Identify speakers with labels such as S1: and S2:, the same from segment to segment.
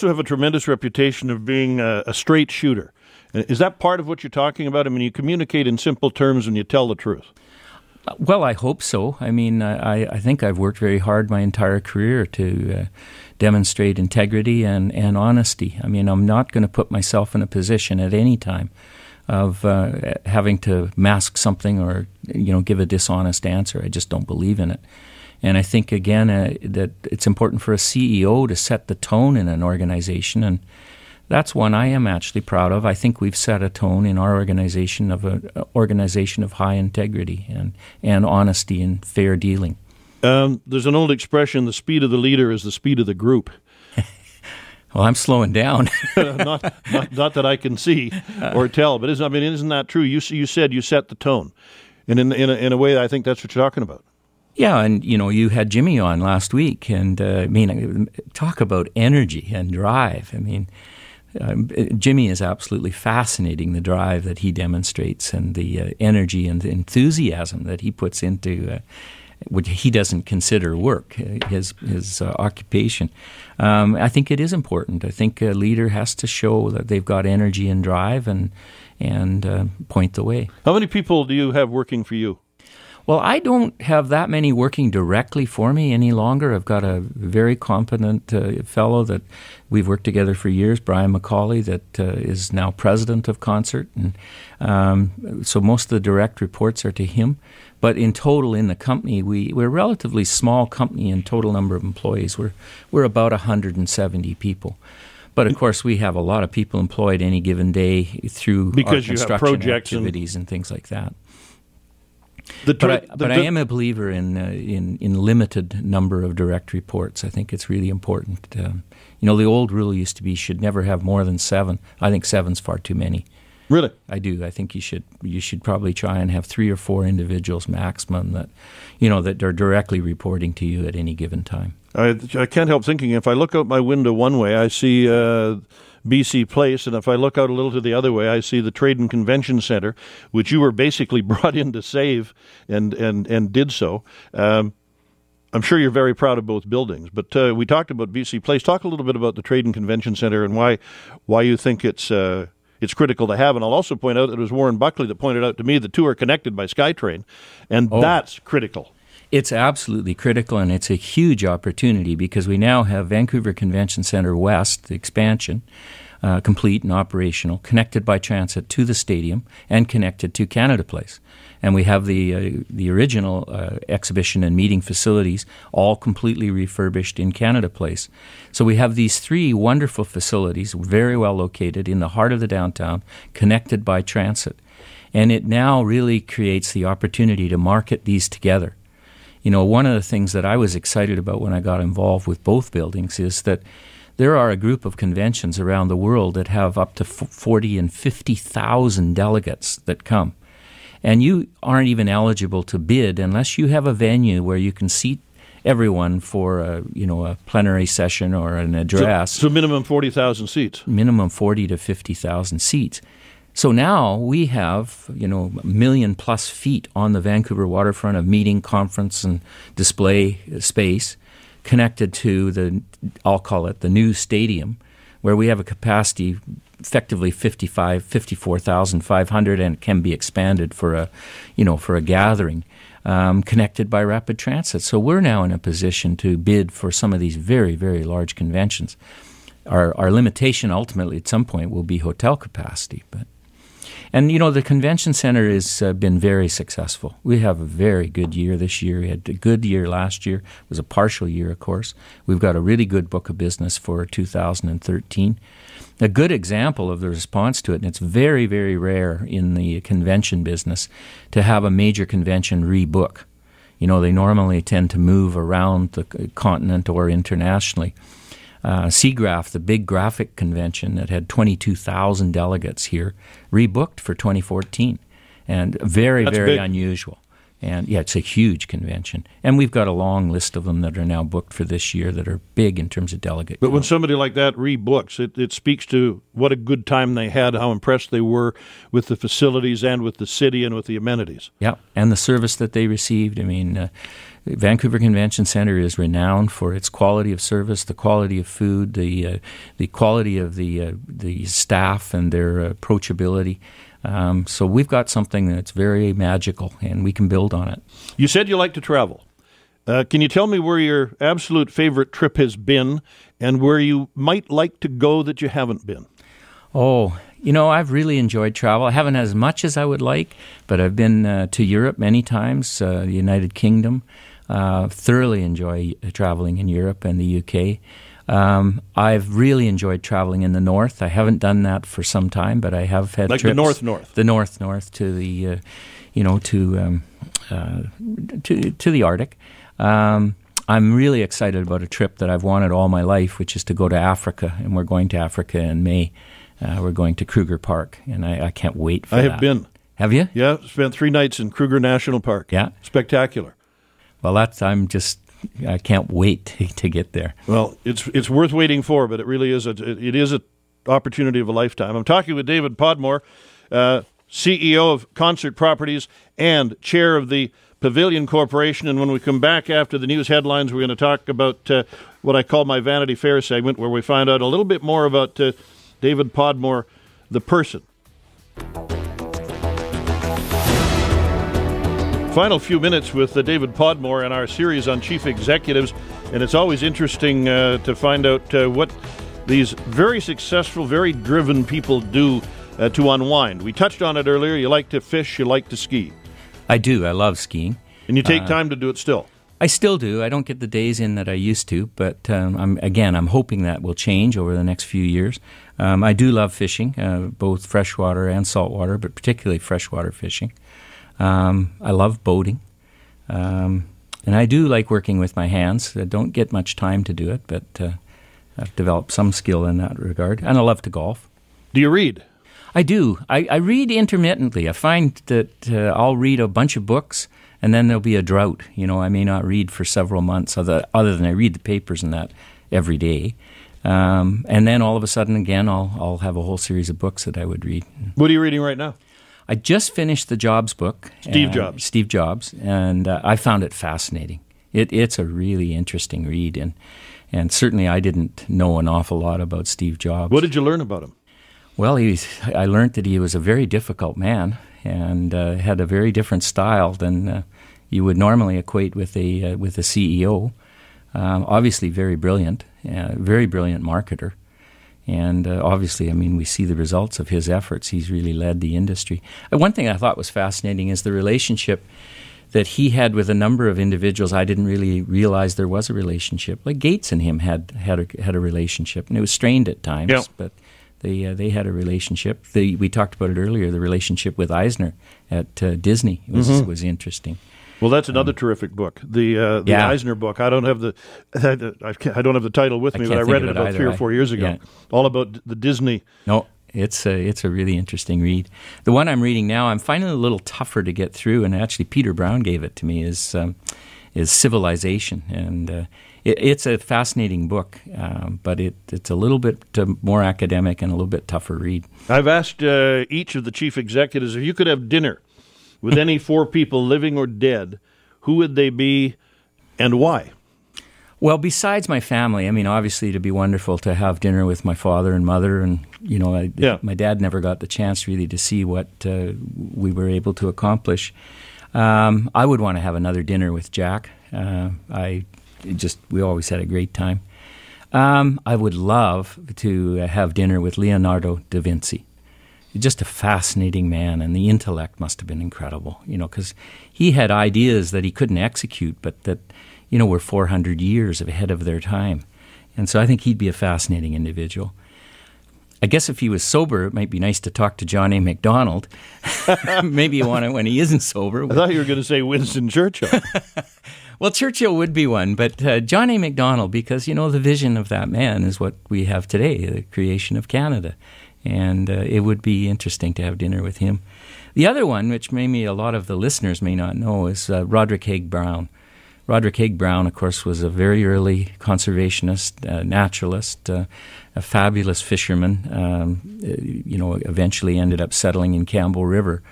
S1: also have a tremendous reputation of being a straight shooter. Is that part of what you're talking about? I mean, you communicate in simple terms and you tell the truth.
S2: Well, I hope so. I mean, I think I've worked very hard my entire career to demonstrate integrity and honesty. I mean, I'm not going to put myself in a position at any time of having to mask something or, give a dishonest answer. I just don't believe in it. And I think, again, that it's important for a CEO to set the tone in an organization, and that's one I am actually proud of. I think we've set a tone in our organization of an organization of high integrity and honesty and fair dealing.
S1: There's an old expression, the speed of the leader is the speed of the group.
S2: Well, I'm slowing down.
S1: not that I can see or tell, but isn't that true? You said you set the tone, and in a way, I think that's what you're talking about.
S2: Yeah, and you had Jimmy on last week, and talk about energy and drive. I mean, Jimmy is absolutely fascinating, the drive that he demonstrates and the energy and the enthusiasm that he puts into what he doesn't consider work, his occupation. I think it is important. I think a leader has to show that they've got energy and drive and point the way.
S1: How many people do you have working for you?
S2: Well, I don't have that many working directly for me any longer. I've got a very competent fellow that we've worked together for years, Brian McCauley, that is now president of Concert. And so most of the direct reports are to him. But in total in the company, we're a relatively small company in total number of employees. We're about 170 people. But, of course, we have a lot of people employed any given day through
S1: because
S2: our construction activities and things like that. But I am a believer in limited number of direct reports. I think it's really important. The old rule used to be should never have more than 7. I think 7's far too many.
S1: Really?
S2: I do. I think you should probably try and have 3 or 4 individuals maximum that are directly reporting to you at any given time.
S1: I can't help thinking, if I look out my window one way, I see BC Place, and if I look out a little to the other way, I see the Trade and Convention Center, which you were basically brought in to save and did so. I'm sure you're very proud of both buildings, but we talked about BC Place. Talk a little bit about the Trade and Convention Center and why you think it's critical to have. And I'll also point out that it was Warren Buckley that pointed out to me the two are connected by SkyTrain, and that's critical.
S2: It's absolutely critical, and it's a huge opportunity because we now have Vancouver Convention Centre West, the expansion, complete and operational, connected by transit to the stadium and connected to Canada Place. And we have the original exhibition and meeting facilities all completely refurbished in Canada Place. So we have these 3 wonderful facilities, very well located in the heart of the downtown, connected by transit. And it now really creates the opportunity to market these together. One of the things that I was excited about when I got involved with both buildings is that there are a group of conventions around the world that have up to 40 and 50,000 delegates that come. And you aren't even eligible to bid unless you have a venue where you can seat everyone for a plenary session or an address.
S1: So minimum 40,000 seats.
S2: Minimum 40 to 50,000 seats. So now we have, a million plus feet on the Vancouver waterfront of meeting, conference, and display space connected to I'll call it the new stadium, where we have a capacity effectively 54,500 and can be expanded for a gathering, connected by rapid transit. So we're now in a position to bid for some of these very, very large conventions. Our limitation ultimately at some point will be hotel capacity, And, the convention center has been very successful. We have a very good year this year. We had a good year last year. It was a partial year, of course. We've got a really good book of business for 2013. A good example of the response to it, and it's very, very rare in the convention business to have a major convention rebook. They normally tend to move around the continent or internationally. SIGGRAPH, the big graphic convention that had 22,000 delegates here, rebooked for 2014, and very,
S1: That's
S2: very
S1: big.
S2: unusual. And yeah, it's a huge convention. And we've got a long list of them that are now booked for this year that are big in terms of delegate
S1: But
S2: count.
S1: when somebody like that rebooks, it speaks to what a good time they had, how impressed they were with the facilities and with the city and with the amenities.
S2: Yeah, and the service that they received. I mean, Vancouver Convention Centre is renowned for its quality of service, the quality of food, the quality of the staff and their approachability. So we've got something that's very magical, and we can build on it.
S1: You said you like to travel. Can you tell me where your absolute favorite trip has been and where you might like to go that you haven't been?
S2: Oh, I've really enjoyed travel. I haven't as much as I would like, but I've been to Europe many times, the United Kingdom. Thoroughly enjoy traveling in Europe and the UK. I've really enjoyed traveling in the north. I haven't done that for some time, but I have had trips.
S1: Like the north?
S2: The north to the, to the Arctic. I'm really excited about a trip that I've wanted all my life, which is to go to Africa, and we're going to Africa in May. We're going to Kruger Park, and I can't wait for that.
S1: I have been.
S2: Have you?
S1: Yeah, spent 3 nights in Kruger National Park.
S2: Yeah.
S1: Spectacular.
S2: Well, I can't wait to get there.
S1: Well, it's worth waiting for, but it really is an opportunity of a lifetime. I'm talking with David Podmore, CEO of Concert Properties and chair of the Pavilion Corporation. And when we come back after the news headlines, we're going to talk about what I call my Vanity Fair segment, where we find out a little bit more about David Podmore, the person. Final few minutes with David Podmore in our series on chief executives, and it's always interesting to find out what these very successful, very driven people do to unwind. We touched on it earlier. You like to fish, you like to ski.
S2: I do. I love skiing.
S1: And you take time to do it still.
S2: I still do. I don't get the days in that I used to, but I'm hoping that will change over the next few years. I do love fishing, both freshwater and saltwater, but particularly freshwater fishing. I love boating, and I do like working with my hands. I don't get much time to do it, but I've developed some skill in that regard, and I love to golf.
S1: Do you read?
S2: I do. I read intermittently. I find that I'll read a bunch of books, and then there'll be a drought. I may not read for several months, other than I read the papers and that every day. And then all of a sudden, again, I'll have a whole series of books that I would read.
S1: What are you reading right now?
S2: I just finished the Jobs book. Steve Jobs, and I found it fascinating. It's a really interesting read, and certainly I didn't know an awful lot about Steve Jobs.
S1: What did you learn about him?
S2: Well, I learned that he was a very difficult man and had a very different style than you would normally equate with a CEO. Obviously very brilliant marketer. And obviously, we see the results of his efforts. He's really led the industry. One thing I thought was fascinating is the relationship that he had with a number of individuals. I didn't really realize there was a relationship. Like Gates and him had a relationship, and it was strained at times.
S1: Yeah.
S2: But they had a relationship. We talked about it earlier. The relationship with Eisner at Disney was interesting.
S1: Well, that's another terrific book. The Eisner book. I don't have the title with me, but I read it about 3 or 4 years ago. Yeah. All about the Disney.
S2: No, it's a really interesting read. The one I'm reading now, I'm finding a little tougher to get through, and actually Peter Brown gave it to me. Is Civilization, and it's a fascinating book, but it's a little bit more academic and a little bit tougher read.
S1: I've asked each of the chief executives, if you could have dinner with any 4 people, living or dead, who would they be and why?
S2: Well, besides my family, obviously it'd be wonderful to have dinner with my father and mother, and my dad never got the chance really to see what we were able to accomplish. I would want to have another dinner with Jack. We always had a great time. I would love to have dinner with Leonardo da Vinci. Just a fascinating man, and the intellect must have been incredible, because he had ideas that he couldn't execute, but that, were 400 years ahead of their time. And so I think he'd be a fascinating individual. I guess if he was sober, it might be nice to talk to John A. Macdonald. Maybe you want it when he isn't sober.
S1: I thought you were going to say Winston Churchill.
S2: Well, Churchill would be one, but John A. Macdonald, because, the vision of that man is what we have today, the creation of Canada. And it would be interesting to have dinner with him. The other one, which maybe a lot of the listeners may not know, is Roderick Haig Brown. Roderick Haig Brown, of course, was a very early conservationist, naturalist, a fabulous fisherman, eventually ended up settling in Campbell River,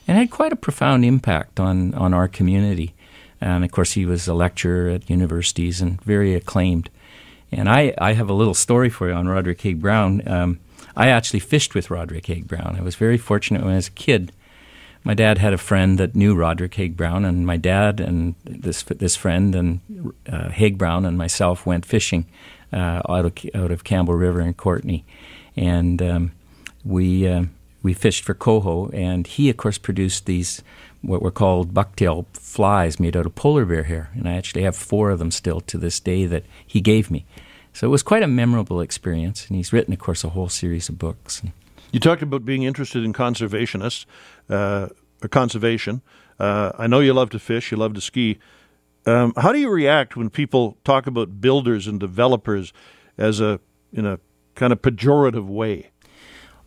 S2: and had quite a profound impact on our community. And, of course, he was a lecturer at universities and very acclaimed. And I have a little story for you on Roderick Haig Brown. I actually fished with Roderick Haig Brown. I was very fortunate when I was a kid. My dad had a friend that knew Roderick Haig Brown, and my dad and this friend and Haig Brown and myself went fishing out of Campbell River in Courtenay, and we fished for coho. And he, of course, produced these what were called bucktail flies made out of polar bear hair, and I actually have 4 of them still to this day that he gave me. So it was quite a memorable experience, and he's written, of course, a whole series of books.
S1: You talked about being interested in conservation. I know you love to fish, you love to ski. How do you react when people talk about builders and developers in a kind of pejorative way?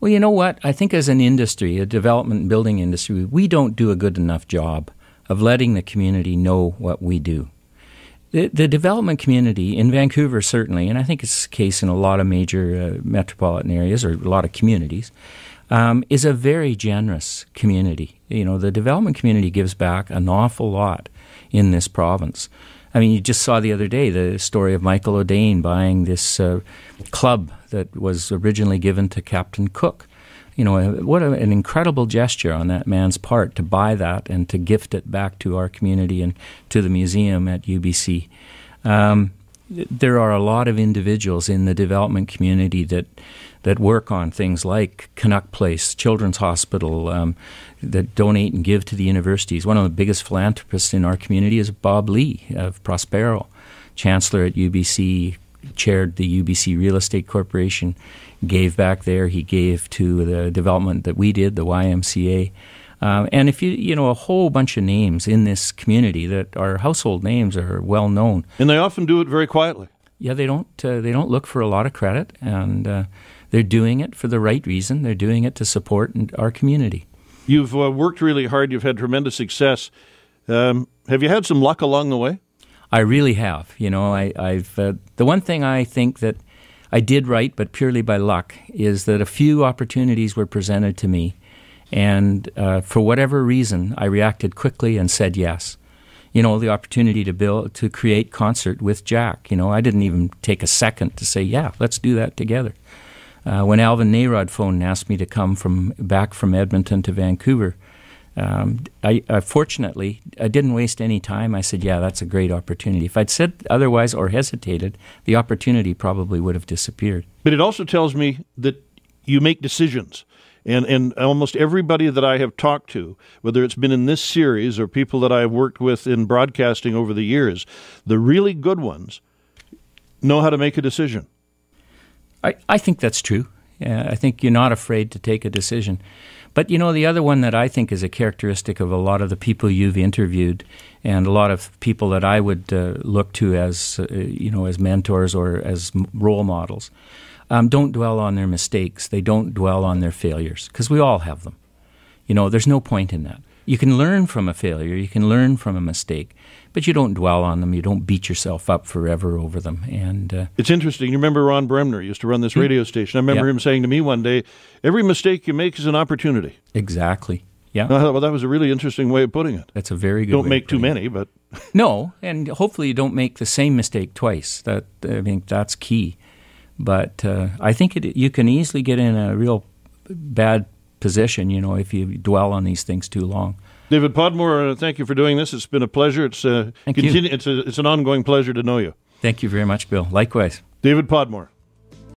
S2: Well, you know what? I think as an industry, a development and building industry, we don't do a good enough job of letting the community know what we do. The development community in Vancouver, certainly, and I think it's the case in a lot of major metropolitan areas or a lot of communities, is a very generous community. The development community gives back an awful lot in this province. I mean, you just saw the other day the story of Michael O'Dane buying this club that was originally given to Captain Cook. What an incredible gesture on that man's part to buy that and to gift it back to our community and to the museum at UBC. There are a lot of individuals in the development community that work on things like Canuck Place, Children's Hospital, that donate and give to the universities. One of the biggest philanthropists in our community is Bob Lee of Prospero, Chancellor at UBC, chaired the UBC Real Estate Corporation, gave back there. He gave to the development that we did, the YMCA. And if a whole bunch of names in this community that are household names, are well known.
S1: And they often do it very quietly.
S2: Yeah, they don't look for a lot of credit, and they're doing it for the right reason. They're doing it to support our community. You've
S1: worked really hard. You've had tremendous success. Have you had some luck along the way?
S2: I really have. I've the one thing I think that I did right, but purely by luck, is that a few opportunities were presented to me, and for whatever reason, I reacted quickly and said yes. The opportunity to create concert with Jack. I didn't even take a second to say, yeah, let's do that together. When Alvin Nayrod phoned and asked me to come back from Edmonton to Vancouver, fortunately, I didn't waste any time. I said, yeah, that's a great opportunity. If I'd said otherwise or hesitated, the opportunity probably would have disappeared.
S1: But it also tells me that you make decisions. And almost everybody that I have talked to, whether it's been in this series or people that I have worked with in broadcasting over the years, the really good ones know how to make a decision.
S2: I think that's true. I think you're not afraid to take a decision. But, the other one that I think is a characteristic of a lot of the people you've interviewed and a lot of people that I would look to as, as mentors or as role models, don't dwell on their mistakes. They don't dwell on their failures, because we all have them. There's no point in that. You can learn from a failure. You can learn from a mistake, but you don't dwell on them. You don't beat yourself up forever over them. And
S1: it's interesting. You remember Ron Bremner used to run this radio station. I remember him saying to me one day, every mistake you make is an opportunity.
S2: Exactly. Yeah.
S1: Well, that was a really interesting way of putting it.
S2: That's a very good
S1: Don't make too many, but...
S2: No, and hopefully you don't make the same mistake twice. I think that's key. But I think you can easily get in a real bad position, if you dwell on these things too long.
S1: David Podmore, thank you for doing this. It's been a pleasure. It's an ongoing pleasure to know you.
S2: Thank you very much, Bill. Likewise.
S1: David Podmore.